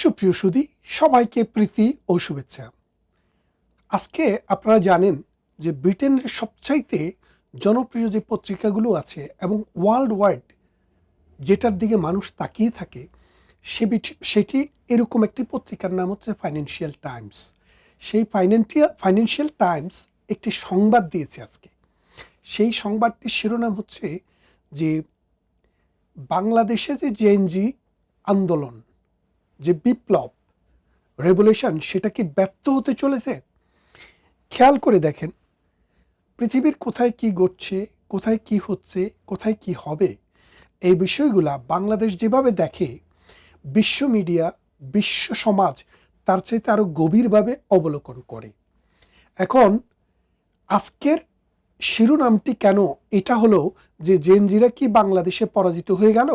সুপ্রিয় সুধী, সবাইকে প্রীতি ও শুভেচ্ছা। আজকে আপনারা জানেন যে ব্রিটেনের সবচাইতে জনপ্রিয় যে পত্রিকাগুলো আছে এবং ওয়ার্ল্ড ওয়াইড যেটার দিকে মানুষ তাকিয়ে থাকে সেটি এরকম একটি পত্রিকার নাম হচ্ছে ফাইন্যান্সিয়াল টাইমস। সেই ফাইন্যান্সিয়াল টাইমস একটি সংবাদ দিয়েছে আজকে। সেই সংবাদটির শিরোনাম হচ্ছে যে বাংলাদেশে যে জেএনজি আন্দোলন, যে বিপ্লব, রেভলিউশন, সেটা কি ব্যর্থ হতে চলেছে? খেয়াল করে দেখেন পৃথিবীর কোথায় কি ঘটছে, কোথায় কি হচ্ছে, কোথায় কি হবে, এই বিষয়গুলা বাংলাদেশ যেভাবে দেখে বিশ্ব মিডিয়া, বিশ্ব সমাজ তার চাইতে আরও গভীরভাবে অবলোকন করে। এখন আজকের শিরোনামটি কেন এটা হলো যে জেনজিরা কি বাংলাদেশে পরাজিত হয়ে গেল?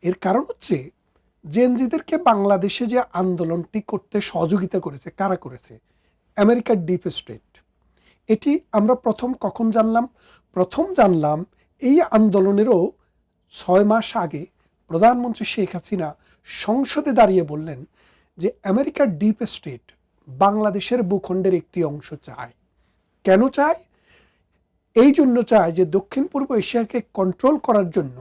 এর কারণ হচ্ছে জেনজিদেরকে বাংলাদেশে যে আন্দোলনটি করতে সহযোগিতা করেছে, কারা করেছে? আমেরিকার ডিপ স্টেট। এটি আমরা প্রথম কখন জানলাম? প্রথম জানলাম এই আন্দোলনেরও 6 মাস আগে প্রধানমন্ত্রী শেখ হাসিনা সংসদে দাঁড়িয়ে বললেন যে আমেরিকার ডিপ স্টেট বাংলাদেশের ভূখণ্ডের একটি অংশ চায়। কেন চায়? এই জন্য চায় যে দক্ষিণ পূর্ব এশিয়াকে কন্ট্রোল করার জন্য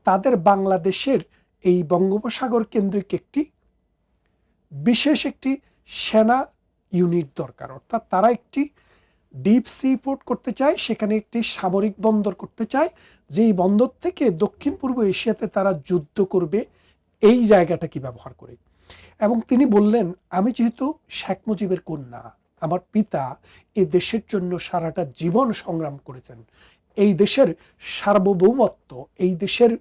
তাদের বাংলাদেশের এই বঙ্গোপসাগর কেন্দ্রিক বিশেষ একটি সেনা ইউনিট দরকার। অর্থাৎ তারা একটি ডিপ সি পোর্ট করতে চায়, সেখানে একটি সামরিক বন্দর করতে চায়, যেই বন্দর থেকে দক্ষিণ পূর্ব এশিয়াতে তারা যুদ্ধ করবে এই জায়গাটাকে ব্যবহার করে। এবং তিনি বললেন, আমি যেহেতু শেখ মুজিবের কন্যা, আমার পিতা এই দেশের জন্য সারাটা জীবন সংগ্রাম করেছেন, এই দেশের সার্বভৌমত্ব, এই দেশের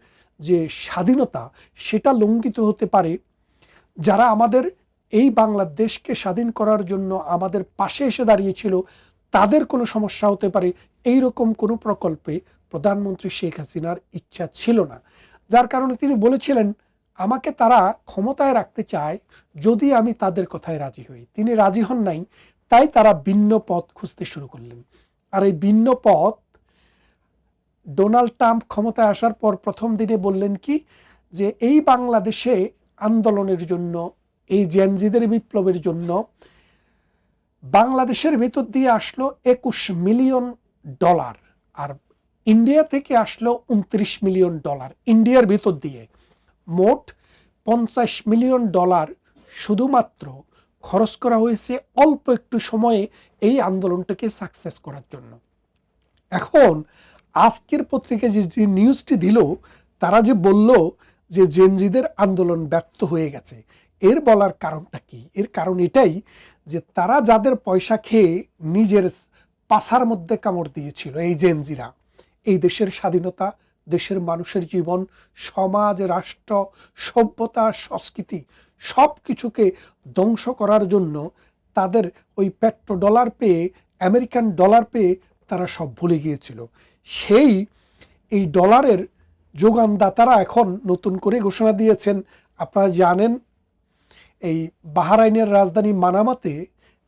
যে স্বাধীনতা, সেটা লঙ্ঘিত হতে পারে। যারা আমাদের এই বাংলাদেশকে স্বাধীন করার জন্য আমাদের পাশে এসে দাঁড়িয়েছিল, তাদের কোনো সমস্যা হতে পারে, এই রকম কোনো প্রকল্পে প্রধানমন্ত্রী শেখ হাসিনার ইচ্ছা ছিল না। যার কারণে তিনি বলেছিলেন, আমাকে তারা ক্ষমতায় রাখতে চায় যদি আমি তাদের কথায় রাজি হই। তিনি রাজি হন নাই, তাই তারা ভিন্ন পথ খুঁজতে শুরু করলেন। আর এই ভিন্ন পথ ডোনাল্ড ট্রাম্প ক্ষমতায় আসার পর প্রথম দিনে বললেন কি, যে এই বাংলাদেশে আন্দোলনের জন্য, এই জেনজিদের বিপ্লবের জন্য বাংলাদেশের ভেতর দিয়ে আসলো $21 মিলিয়ন, আর ইন্ডিয়া থেকে আসলো $29 মিলিয়ন। ইন্ডিয়ার ভেতর দিয়ে মোট $50 মিলিয়ন শুধুমাত্র খরচ করা হয়েছে অল্প একটু সময়ে এই আন্দোলনটাকে সাকসেস করার জন্য। এখন আজকের পত্রিকা যে নিউজটি দিল, তারা যে বলল যে জেনজিদের আন্দোলন ব্যর্থ হয়ে গেছে, এর বলার কারণটা কি? এর কারণ এটাই যে তারা যাদের পয়সা খেয়ে নিজের পাছার মধ্যে কামড় দিয়েছিল, এই জেনজিরা এই দেশের স্বাধীনতা, দেশের মানুষের জীবন, সমাজ, রাষ্ট্র, সভ্যতা, সংস্কৃতি সব কিছুকে ধ্বংস করার জন্য তাদের ওই পেট্রো ডলার পেয়ে, আমেরিকান ডলার পেয়ে তারা সব ভুলে গিয়েছিল। এই ডলারের যোগানদাতারা এখন নতুন করে ঘোষণা দিয়েছেন। আপনারা জানেন এই বাহরাইনের রাজধানী মানামাতে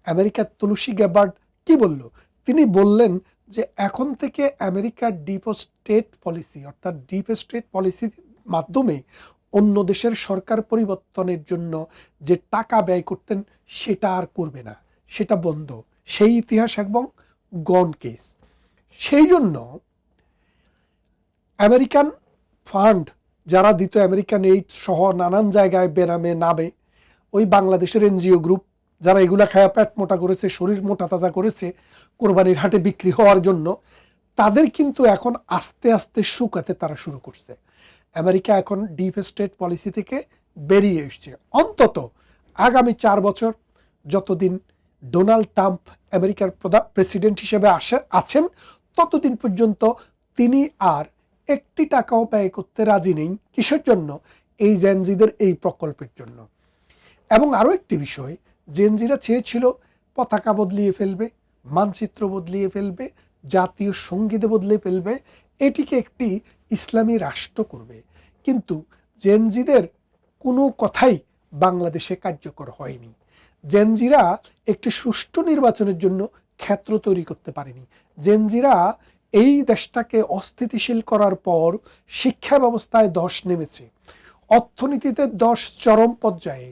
আমেরিকার তুলসী গ্যাবার্ড কি বলল? তিনি বললেন যে এখন থেকে আমেরিকার ডিপ স্টেট পলিসি, অর্থাৎ ডিপ স্টেট পলিসির মাধ্যমে অন্য দেশের সরকার পরিবর্তনের জন্য যে টাকা ব্যয় করতেন সেটা আর করবে না, সেটা বন্ধ। সেই ইতিহাস এবং গন কেস। সেই জন্য আমেরিকান ফান্ড যারা দিত, আমেরিকান এইড সহ নানান জায়গায় বেনামে নামে, ওই বাংলাদেশের এনজিও গ্রুপ যারা এগুলা খায়া পেট মোটা করেছে, শরীর মোটা তাজা করেছে কোরবানির হাটে বিক্রি হওয়ার জন্য, তাদের কিন্তু এখন আস্তে আস্তে শুকাতে তারা শুরু করছে। আমেরিকা এখন ডিপ স্টেট পলিসি থেকে বেরিয়ে এসছে। অন্তত আগামী 4 বছর যতদিন ডোনাল্ড ট্রাম্প আমেরিকার প্রেসিডেন্ট হিসেবে আছেন, ততদিন পর্যন্ত তিনি আর একটি টাকাও ব্যয় করতে রাজি নেই। কিসের জন্য? এই জেনজিদের এই প্রকল্পের জন্য। এবং আরও একটি বিষয়, জেনজিরা চেয়েছিল পতাকা বদলিয়ে ফেলবে, মানচিত্র বদলিয়ে ফেলবে, জাতীয় সঙ্গীত বদলিয়ে ফেলবে, এটিকে একটি ইসলামী রাষ্ট্র করবে। কিন্তু জেনজিদের কোনো কথাই বাংলাদেশে কার্যকর হয়নি। জেনজিরা একটি সুষ্ঠু নির্বাচনের জন্য ক্ষেত্র তৈরি করতে পারেনি। জেনজিরা এই দেশটাকে অস্থিতিশীল করার পর শিক্ষা ব্যবস্থায় ধস নেমেছে, অর্থনীতিতে ধস চরম পর্যায়ে,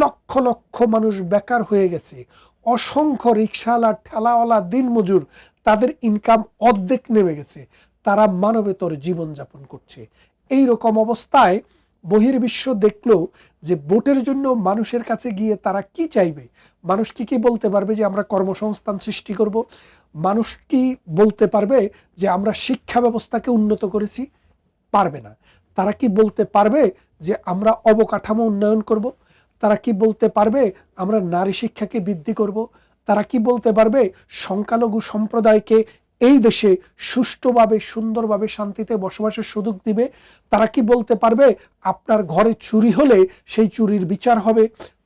লক্ষ লক্ষ মানুষ বেকার হয়ে গেছে, অসংখ্য রিক্সাওয়ালা, ঠেলাওয়ালা, দিনমজুর, তাদের ইনকাম অর্ধেক নেমে গেছে, তারা মানবেতর জীবনযাপন করছে। এই রকম অবস্থায় বহির্বিশ্ব দেখলো যে ভোটের জন্য মানুষের কাছে গিয়ে তারা কি চাইবে? মানুষ কি বলতে পারবে যে আমরা কর্মসংস্থান সৃষ্টি করব? মানুষ কি বলতে পারবে যে আমরা শিক্ষা ব্যবস্থাকে উন্নত করেছি? পারবে না। তারা কি বলতে পারবে যে আমরা অবকাঠামো উন্নয়ন করব? তারা কি বলতে পারবে আমরা নারী শিক্ষাকে বৃদ্ধি করব? তারা কি বলতে পারবে সংখ্যালঘু সম্প্রদায়কে এই দেশে সুষ্ঠুভাবে, সুন্দরভাবে, শান্তিতে বসবাসের সুযোগ দিবে? তারা কি বলতে পারবে আপনার ঘরে চুরি হলে সেই চুরির বিচার হবে?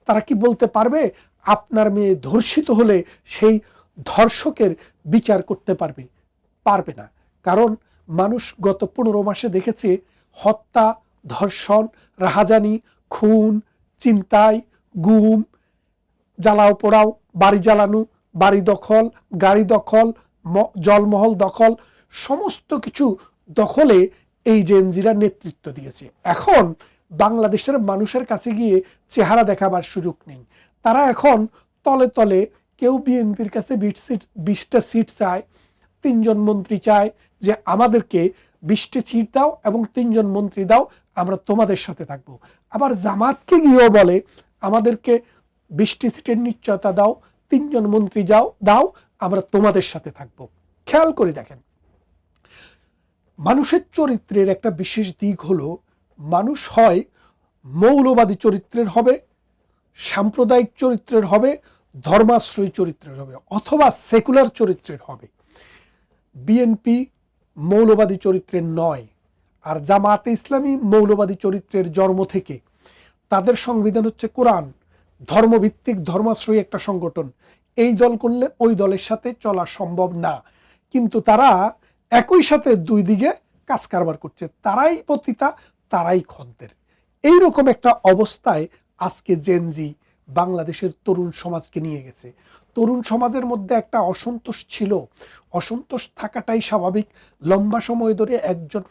তারা কি বলতে পারবে আপনার মেয়ে ধর্ষিত হলে সেই ধর্ষকের বিচার করতে পারবে? পারবে না। কারণ মানুষ গত 15 মাসে দেখেছে হত্যা, ধর্ষণ, রাহাজানি, খুন, ছিনতাই, গুম, জ্বালাও পোড়াও, বাড়ি জ্বালানো, বাড়ি দখল, গাড়ি দখল, জলমহল দখল, সমস্ত কিছু দখলে এই জেনজিরা নেতৃত্ব দিয়েছে। এখন বাংলাদেশের মানুষের কাছে গিয়ে চেহারা দেখাবার সুযোগ নেই। তারা এখন তলে তলে, কেউ বিএনপির কাছে 20টা সিট চায়, 3 জন মন্ত্রী চায় যে আমাদেরকে 20টি সিট দাও এবং 3 জন মন্ত্রী দাও, আমরা তোমাদের সাথে থাকবো। আবার জামাতকে গিয়েও বলে আমাদেরকে 20টি সিটের নিশ্চয়তা দাও, 3 জন মন্ত্রী দাও, আমরা তোমাদের সাথে থাকবো। খেয়াল করে দেখেন, মানুষের চরিত্রের একটা বিশেষ দিক হলো মানুষ হয় মৌলবাদী চরিত্রের হবে, সাম্প্রদায়িক চরিত্রের হবে, ধর্মাশ্রয়ী চরিত্রের হবে, অথবা সেকুলার চরিত্রের হবে। বিএনপি মৌলবাদী চরিত্রের নয়, আর জামাতে ইসলামী মৌলবাদী চরিত্রের জন্ম থেকে। তাদের সংবিধান হচ্ছে কোরআন, ধর্মভিত্তিক, ধর্মাশ্রয়ী একটা সংগঠন। এই দল করলে ওই দলের সাথে চলা সম্ভব না, কিন্তু তারা একই সাথে দুই দিকে কাজ কারবার করছে। তারাই পতিতা, তারাই খদ্দের। এইরকম একটা অবস্থায় আজকে জেনজি বাংলাদেশের তরুণ সমাজকে নিয়ে গেছে। তরুণ সমাজের মধ্যে একটা অসন্তোষ ছিল, অসন্তোষ থাকাটাই স্বাভাবিক। লম্বা সময় ধরে একজন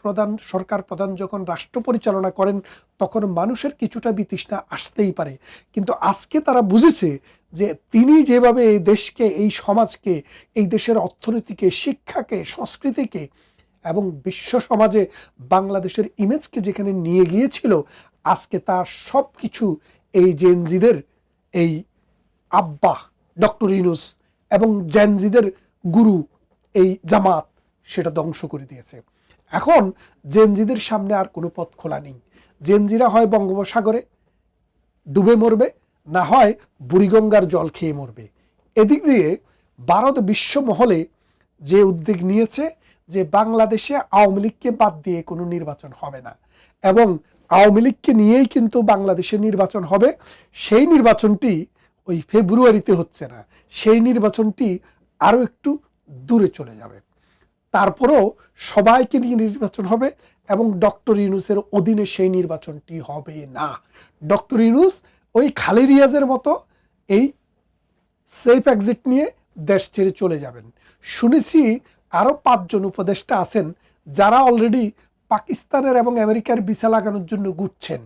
সরকার প্রধান যখন রাষ্ট্র পরিচালনা করেন তখন মানুষের কিছুটা বিতৃষ্ণা আসতেই পারে, কিন্তু আজকে তারা বুঝেছে যে তিনি যেভাবে এই দেশকে, এই সমাজকে, এই দেশের অর্থনীতিকে, শিক্ষাকে, সংস্কৃতিকে এবং বিশ্ব সমাজে বাংলাদেশের ইমেজকে যেখানে নিয়ে গিয়েছিল, আজকে তার সব কিছু এই জেনজিদের, এই আব্বা ডক্টর ইউনূস এবং জেনজিদের গুরু এই জামাত সেটা ধ্বংস করে দিয়েছে। এখন জেনজিদের সামনে আর কোনো পথ খোলা নেই। জেনজিরা হয় বঙ্গোপসাগরে ডুবে মরবে, না হয় বুড়িগঙ্গার জল খেয়ে মরবে। এদিক দিয়ে ভারত বিশ্ব মহলে যে উদ্যোগ নিয়েছে যে বাংলাদেশে আওয়ামী লীগকে বাদ দিয়ে কোনো নির্বাচন হবে না, এবং আওয়ামী লীগকে নিয়েই কিন্তু বাংলাদেশে নির্বাচন হবে। সেই নির্বাচনটি ওই ফেব্রুয়ারিতে হচ্ছে না, সেই নির্বাচনটি আরও একটু দূরে চলে যাবে। তারপরেও সবাইকে নিয়ে নির্বাচন হবে এবং ডক্টর ইউনূসের অধীনে সেই নির্বাচনটি হবে না। ডক্টর ইউনূস ওই খালেদ রিয়াজের মতো এই সেফ এক্সিট নিয়ে দেশ ছেড়ে চলে যাবেন। শুনেছি আরও 5 জন উপদেষ্টা আছেন যারা অলরেডি পাকিস্তানের এবং আমেরিকার ভিসা লাগানোর জন্য ঘুরছেন।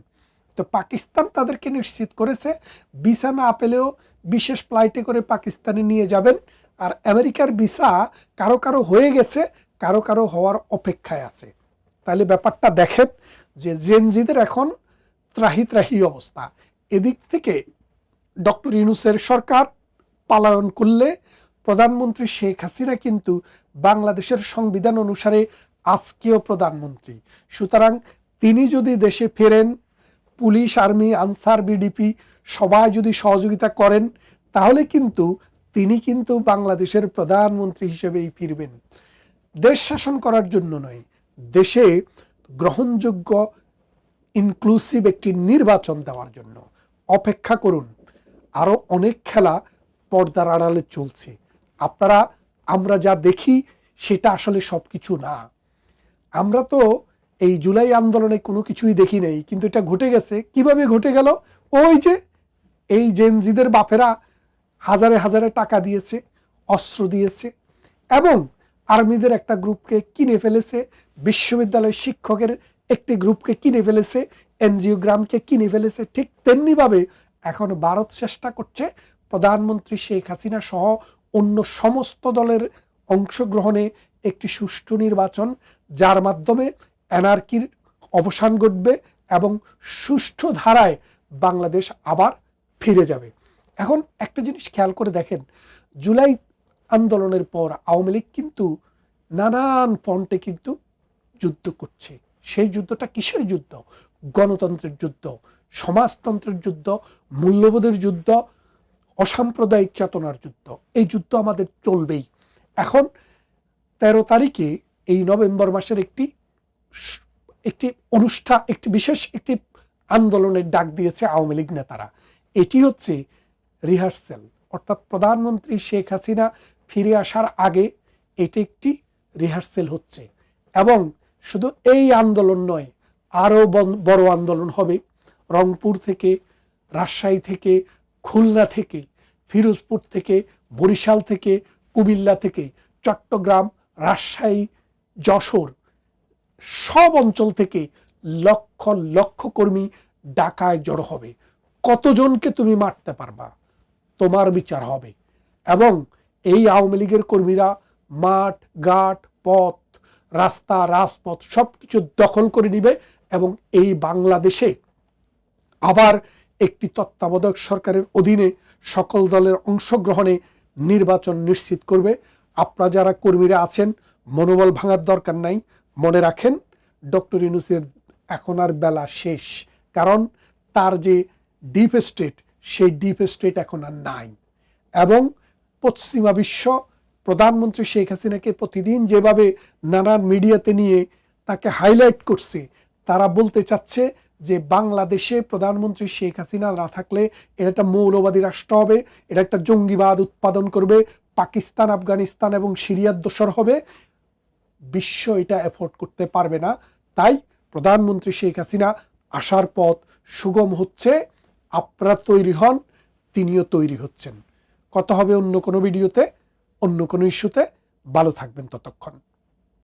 তো পাকিস্তান তাদেরকে নিশ্চিত করেছে ভিসা না পেলেও বিশেষ ফ্লাইটে করে পাকিস্তানে নিয়ে যাবেন। আর আমেরিকার ভিসা কারো কারো হয়ে গেছে, কারো কারো হওয়ার অপেক্ষায় আছে। তাহলে ব্যাপারটা দেখেন যে জেনজিদের এখন ত্রাহি ত্রাহি অবস্থা। এদিক থেকে ডক্টর ইউনূসের সরকার পালায়ন করলে প্রধানমন্ত্রী শেখ হাসিনা কিন্তু বাংলাদেশের সংবিধান অনুসারে আজকেও প্রধানমন্ত্রী। সুতরাং তিনি যদি দেশে ফেরেন, পুলিশ, আর্মি, আনসার, বিডিপি সবাই যদি সহযোগিতা করেন, তাহলে কিন্তু তিনি কিন্তু বাংলাদেশের প্রধানমন্ত্রী হিসেবেই ফিরবেন। দেশ শাসন করার জন্য নয়, দেশে গ্রহণযোগ্য ইনক্লুসিভ একটি নির্বাচন দেওয়ার জন্য। অপেক্ষা করুন, আরও অনেক খেলা পর্দার আড়ালে চলছে। আমরা যা দেখি সেটা আসলে সব কিছু না। আমরা তো এই জুলাই আন্দোলনে কোনো কিছুই দেখি নাই, কিন্তু এটা ঘটে গেছে। কিভাবে ঘটে গেল? ওই যে এই জেনজিদের বাপেরা হাজারে হাজারে টাকা দিয়েছে, অস্ত্র দিয়েছে এবং আর্মিদের একটা গ্রুপকে কিনে ফেলেছে, বিশ্ববিদ্যালয়ের শিক্ষকের একটি গ্রুপকে কিনে ফেলেছে, এনজিও গ্রামকে কিনে ফেলেছে। ঠিক তেমনিভাবে এখন ভারত চেষ্টা করছে প্রধানমন্ত্রী শেখ হাসিনা সহ অন্য সমস্ত দলের অংশগ্রহণে একটি সুষ্ঠু নির্বাচন, যার মাধ্যমে অ্যানার্কির অবসান ঘটবে এবং সুষ্ঠু ধারায় বাংলাদেশ আবার ফিরে যাবে। এখন একটা জিনিস খেয়াল করে দেখেন, জুলাই আন্দোলনের পর আওয়ামী লীগ কিন্তু নানান ফ্রন্টে কিন্তু যুদ্ধ করছে। সেই যুদ্ধটা কিসের যুদ্ধ? গণতন্ত্রের যুদ্ধ, সমাজতন্ত্রের যুদ্ধ, মূল্যবোধের যুদ্ধ, অসাম্প্রদায়িক চেতনার যুদ্ধ। এই যুদ্ধ আমাদের চলবেই। এখন 13 তারিখে এই নভেম্বর মাসের একটি অনুষ্ঠান, একটি বিশেষ একটি আন্দোলনের ডাক দিয়েছে আওয়ামী লীগ নেতারা। এটি হচ্ছে রিহার্সেল, অর্থাৎ প্রধানমন্ত্রী শেখ হাসিনা ফিরে আসার আগে এটি একটি রিহার্সেল হচ্ছে। এবং শুধু এই আন্দোলন নয়, আরও বড় আন্দোলন হবে। রংপুর থেকে, রাজশাহী থেকে, খুলনা থেকে, ফিরোজপুর থেকে, বরিশাল থেকে, কুমিল্লা থেকে, চট্টগ্রাম, রাজশাহী, যশোর, সব অঞ্চল থেকে লক্ষ লক্ষ কর্মী ঢাকায় জড়ো হবে। কতজনকে তুমি মারতে পারবা, তোমার বিচার হবে। এবং এই আওয়ামী লীগের কর্মীরা মাঠ ঘাট, পথ, রাস্তা, রাজপথ সবকিছু দখল করে নিবে এবং এই বাংলাদেশে আবার একটি তত্ত্বাবধায়ক সরকারের অধীনে সকল দলের অংশগ্রহণে নির্বাচন নিশ্চিত করবে। আপনারা যারা কর্মীরা আছেন, মনোবল ভাঙার দরকার নাই। মনে রাখেন, ডক্টর ইউনূসের এখন আর বেলা শেষ, কারণ তার যে ডিপ স্টেট, সেই ডিপ স্টেট এখন আর নাই। এবং পশ্চিমা বিশ্ব প্রধানমন্ত্রী শেখ হাসিনাকে প্রতিদিন যেভাবে নানান মিডিয়াতে নিয়ে তাকে হাইলাইট করছে, তারা বলতে চাচ্ছে যে বাংলাদেশে প্রধানমন্ত্রী শেখ হাসিনা না থাকলে এটা একটা মৌলবাদী রাষ্ট্র হবে, এটা একটা জঙ্গিবাদ উৎপাদন করবে, পাকিস্তান, আফগানিস্তান এবং সিরিয়ার দোসর হবে। বিশ্ব এটা এফোর্ড করতে পারবে না। তাই প্রধানমন্ত্রী শেখ হাসিনা আসার পথ সুগম হচ্ছে। আপনারা তৈরি হন, তিনিও তৈরি হচ্ছেন। কথা হবে অন্য কোনো ভিডিওতে, অন্য কোনো ইস্যুতে। ভালো থাকবেন ততক্ষণ।